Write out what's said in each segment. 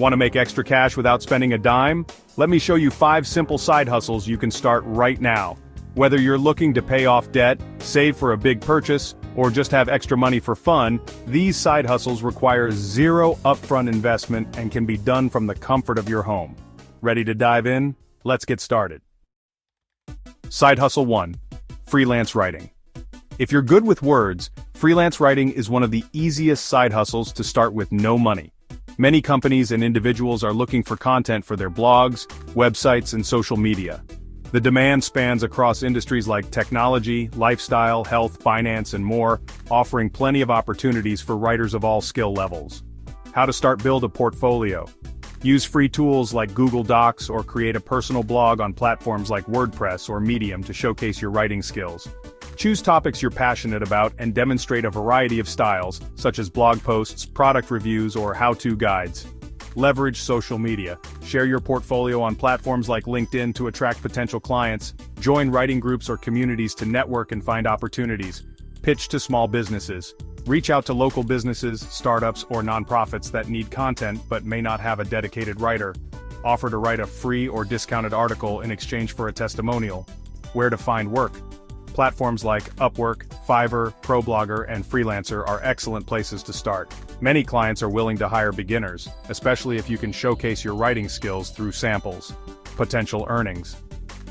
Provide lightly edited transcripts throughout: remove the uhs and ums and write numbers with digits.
Want to make extra cash without spending a dime? Let me show you 5 simple side hustles you can start right now. Whether you're looking to pay off debt, save for a big purchase, or just have extra money for fun, these side hustles require zero upfront investment and can be done from the comfort of your home. Ready to dive in? Let's get started. Side Hustle 1. Freelance Writing. If you're good with words, freelance writing is one of the easiest side hustles to start with no money. Many companies and individuals are looking for content for their blogs, websites, and social media. The demand spans across industries like technology, lifestyle, health, finance, and more, offering plenty of opportunities for writers of all skill levels. How to build a portfolio. Use free tools like Google Docs or create a personal blog on platforms like WordPress or Medium to showcase your writing skills. Choose topics you're passionate about and demonstrate a variety of styles, such as blog posts, product reviews, or how-to guides. Leverage social media. Share your portfolio on platforms like LinkedIn to attract potential clients. Join writing groups or communities to network and find opportunities. Pitch to small businesses. Reach out to local businesses, startups, or nonprofits that need content but may not have a dedicated writer. Offer to write a free or discounted article in exchange for a testimonial. Where to find work. Platforms like Upwork, Fiverr, ProBlogger, and Freelancer are excellent places to start. Many clients are willing to hire beginners, especially if you can showcase your writing skills through samples. Potential earnings.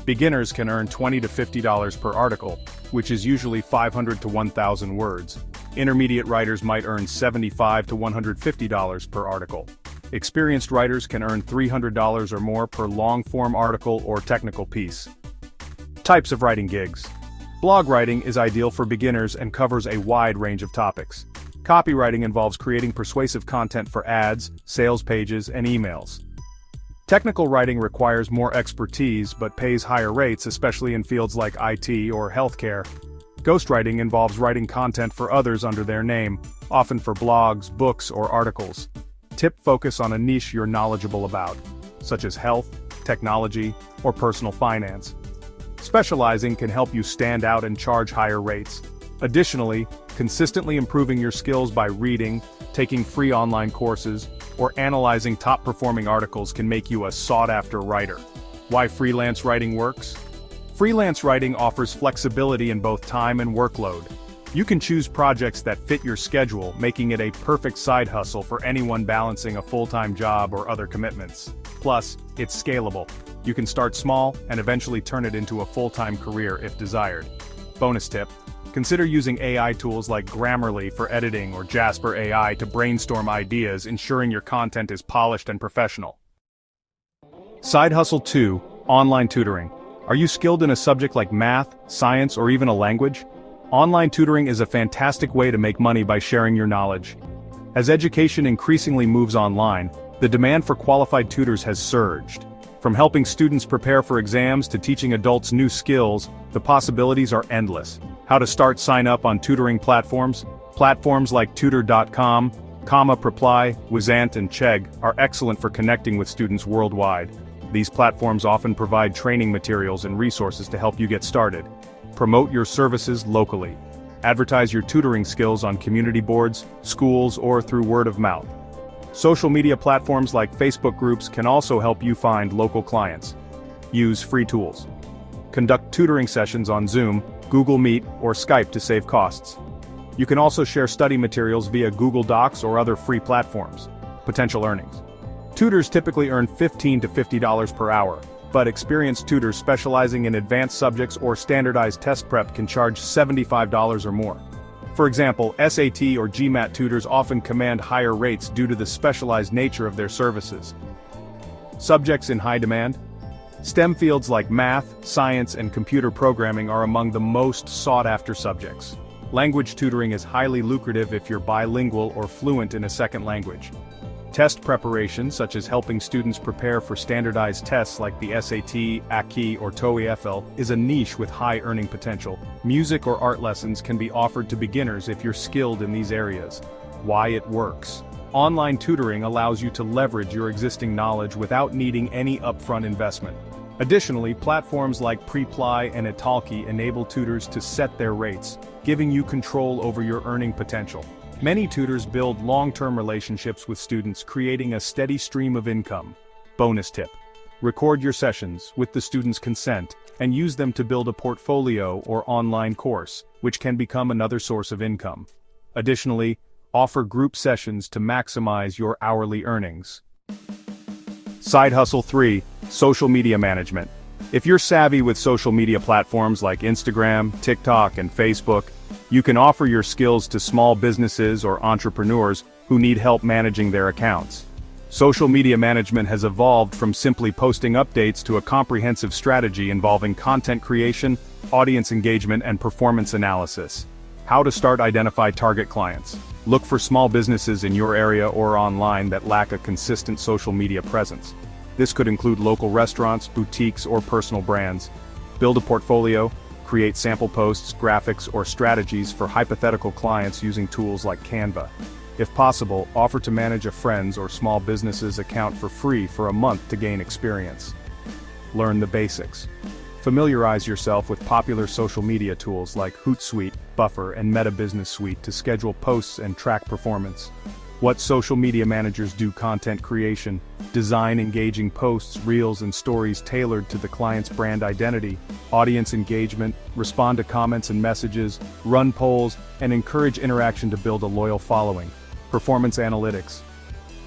Beginners can earn $20 to $50 per article, which is usually 500 to 1,000 words. Intermediate writers might earn $75 to $150 per article. Experienced writers can earn $300 or more per long-form article or technical piece. Types of writing gigs. Blog writing is ideal for beginners and covers a wide range of topics. Copywriting involves creating persuasive content for ads, sales pages, and emails. Technical writing requires more expertise but pays higher rates, especially in fields like IT or healthcare. Ghostwriting involves writing content for others under their name, often for blogs, books, or articles. Focus on a niche you're knowledgeable about, such as health, technology, or personal finance. Specializing can help you stand out and charge higher rates. Additionally, consistently improving your skills by reading, taking free online courses, or analyzing top-performing articles can make you a sought-after writer. Why freelance writing works? Freelance writing offers flexibility in both time and workload. You can choose projects that fit your schedule, making it a perfect side hustle for anyone balancing a full-time job or other commitments. Plus, it's scalable. You can start small and eventually turn it into a full-time career if desired. Bonus tip: consider using AI tools like Grammarly for editing or Jasper AI to brainstorm ideas, ensuring your content is polished and professional. Side Hustle 2. Online Tutoring. Are you skilled in a subject like math, science, or even a language? Online tutoring is a fantastic way to make money by sharing your knowledge. As education increasingly moves online, the demand for qualified tutors has surged. From helping students prepare for exams to teaching adults new skills, the possibilities are endless. How to start? Sign up on tutoring platforms. Platforms like Tutor.com, Preply, Wizant, and Chegg are excellent for connecting with students worldwide. These platforms often provide training materials and resources to help you get started. Promote your services locally. Advertise your tutoring skills on community boards, schools, or through word of mouth. Social media platforms like Facebook groups can also help you find local clients. Use free tools. Conduct tutoring sessions on Zoom, Google Meet, or Skype to save costs. You can also share study materials via Google Docs or other free platforms. Potential earnings. Tutors typically earn $15 to $50 per hour, but experienced tutors specializing in advanced subjects or standardized test prep can charge $75 or more. For example, SAT or GMAT tutors often command higher rates due to the specialized nature of their services. Subjects in high demand. STEM fields like math, science, and computer programming are among the most sought-after subjects. Language tutoring is highly lucrative if you're bilingual or fluent in a second language. Test preparation, such as helping students prepare for standardized tests like the SAT, ACCE, or TOEFL, is a niche with high earning potential. Music or art lessons can be offered to beginners if you're skilled in these areas. Why it works. Online tutoring allows you to leverage your existing knowledge without needing any upfront investment. Additionally, platforms like Preply and Italki enable tutors to set their rates, giving you control over your earning potential. Many tutors build long-term relationships with students, creating a steady stream of income. Bonus tip: record your sessions with the student's consent and use them to build a portfolio or online course, which can become another source of income. Additionally, offer group sessions to maximize your hourly earnings. Side hustle 3: social media management. If you're savvy with social media platforms like Instagram, TikTok, and Facebook, you can offer your skills to small businesses or entrepreneurs who need help managing their accounts. Social media management has evolved from simply posting updates to a comprehensive strategy involving content creation, audience engagement, and performance analysis. How to start: identify target clients. Look for small businesses in your area or online that lack a consistent social media presence. This could include local restaurants, boutiques, or personal brands. Build a portfolio, create sample posts, graphics, or strategies for hypothetical clients using tools like Canva. If possible, offer to manage a friend's or small business's account for free for a month to gain experience. Learn the basics. Familiarize yourself with popular social media tools like Hootsuite, Buffer, and Meta Business Suite to schedule posts and track performance. What social media managers do: content creation, design engaging posts, reels, and stories tailored to the client's brand identity, audience engagement, respond to comments and messages, run polls, and encourage interaction to build a loyal following. Performance analytics.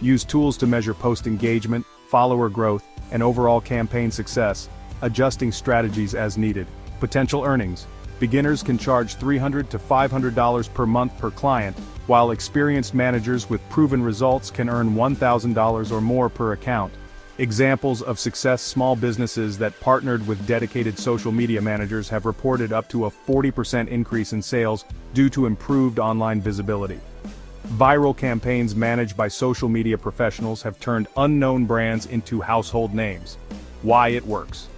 Use tools to measure post engagement, follower growth, and overall campaign success, adjusting strategies as needed. Potential earnings. Beginners can charge $300 to $500 per month per client, while experienced managers with proven results can earn $1,000 or more per account. Examples of success: small businesses that partnered with dedicated social media managers have reported up to a 40% increase in sales due to improved online visibility. Viral campaigns managed by social media professionals have turned unknown brands into household names. Why it works.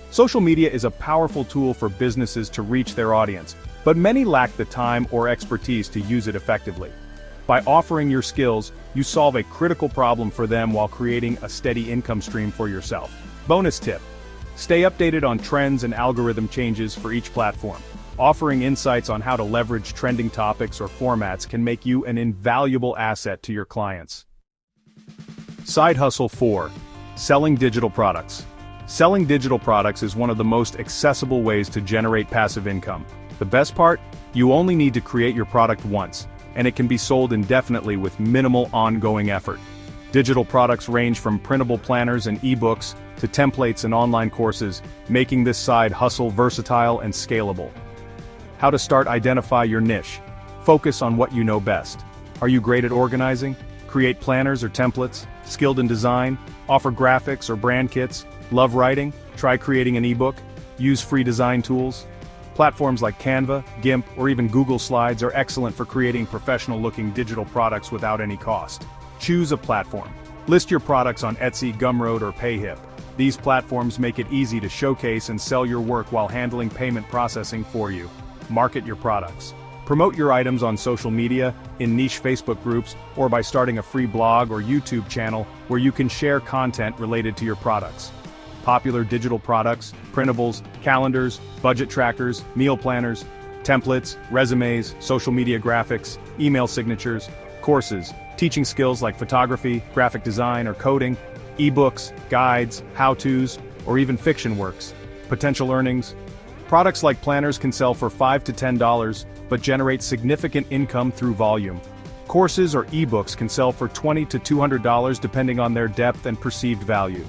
Social media is a powerful tool for businesses to reach their audience, but many lack the time or expertise to use it effectively. By offering your skills, you solve a critical problem for them while creating a steady income stream for yourself. Bonus tip: stay updated on trends and algorithm changes for each platform. Offering insights on how to leverage trending topics or formats can make you an invaluable asset to your clients. Side hustle 4: selling digital products. Selling digital products is one of the most accessible ways to generate passive income. The best part? You only need to create your product once, and it can be sold indefinitely with minimal ongoing effort. Digital products range from printable planners and ebooks to templates and online courses, making this side hustle versatile and scalable. How to start: identify your niche. Focus on what you know best. Are you great at organizing? Create planners or templates. Skilled in design? Offer graphics or brand kits. Love writing? Try creating an ebook. Use free design tools. Platforms like Canva, GIMP, or even Google Slides are excellent for creating professional-looking digital products without any cost. Choose a platform. List your products on Etsy, Gumroad, or Payhip. These platforms make it easy to showcase and sell your work while handling payment processing for you. Market your products. Promote your items on social media, in niche Facebook groups, or by starting a free blog or YouTube channel where you can share content related to your products. Popular digital products: printables, calendars, budget trackers, meal planners, templates, resumes, social media graphics, email signatures, courses, teaching skills like photography, graphic design, or coding, ebooks, guides, how-tos, or even fiction works. Potential earnings. Products like planners can sell for $5 to $10, but generate significant income through volume. Courses or ebooks can sell for $20 to $200 depending on their depth and perceived value.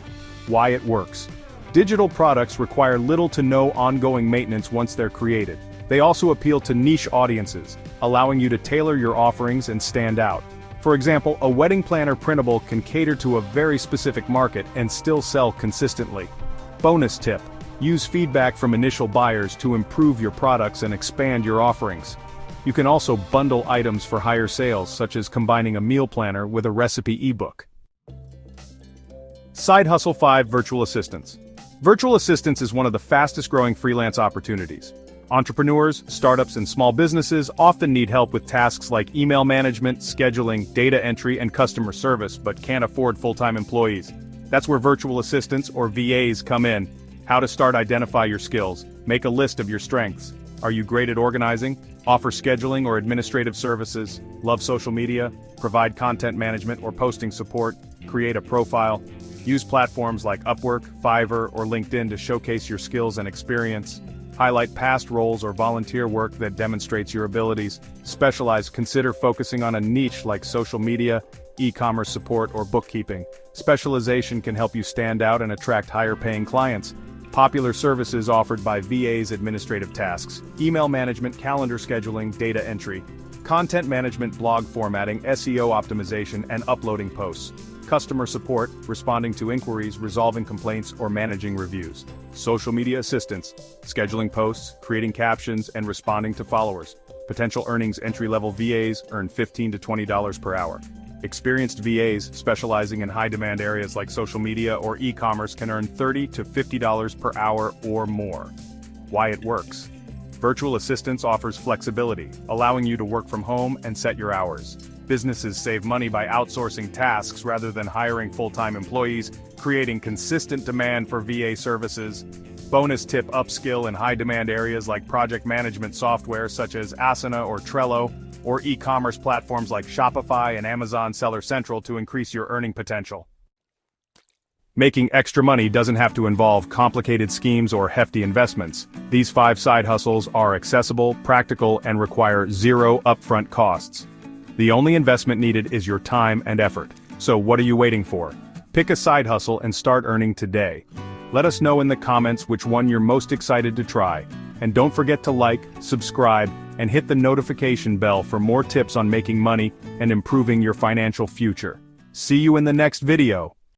Why it works. Digital products require little to no ongoing maintenance once they're created. They also appeal to niche audiences, allowing you to tailor your offerings and stand out. For example, a wedding planner printable can cater to a very specific market and still sell consistently. Bonus tip: use feedback from initial buyers to improve your products and expand your offerings. You can also bundle items for higher sales, such as combining a meal planner with a recipe ebook. Side hustle 5: virtual assistants. Virtual assistants is one of the fastest growing freelance opportunities. Entrepreneurs, startups, and small businesses often need help with tasks like email management, scheduling, data entry, and customer service, but can't afford full-time employees. That's where virtual assistants, or VAs, come in. How to start: identify your skills. Make a list of your strengths. Are you great at organizing? Offer scheduling or administrative services, love social media, provide content management or posting support, create a profile. Use platforms like Upwork, Fiverr, or LinkedIn to showcase your skills and experience. Highlight past roles or volunteer work that demonstrates your abilities. Consider focusing on a niche like social media, e-commerce support, or bookkeeping. Specialization can help you stand out and attract higher-paying clients. Popular services offered by VAs: administrative tasks, email management, calendar scheduling, data entry, content management, blog formatting, SEO optimization, and uploading posts. Customer support, responding to inquiries, resolving complaints, or managing reviews. Social media assistance, scheduling posts, creating captions, and responding to followers. Potential earnings: entry-level VAs earn $15 to $20 per hour. Experienced VAs specializing in high-demand areas like social media or e-commerce can earn $30 to $50 per hour or more. Why it works. Virtual assistance offers flexibility, allowing you to work from home and set your hours. Businesses save money by outsourcing tasks rather than hiring full-time employees, creating consistent demand for VA services. Bonus tip: upskill in high-demand areas like project management software such as Asana or Trello, or e-commerce platforms like Shopify and Amazon Seller Central to increase your earning potential. Making extra money doesn't have to involve complicated schemes or hefty investments. These 5 side hustles are accessible, practical, and require zero upfront costs. The only investment needed is your time and effort. So what are you waiting for? Pick a side hustle and start earning today. Let us know in the comments which one you're most excited to try. And don't forget to like, subscribe, and hit the notification bell for more tips on making money and improving your financial future. See you in the next video.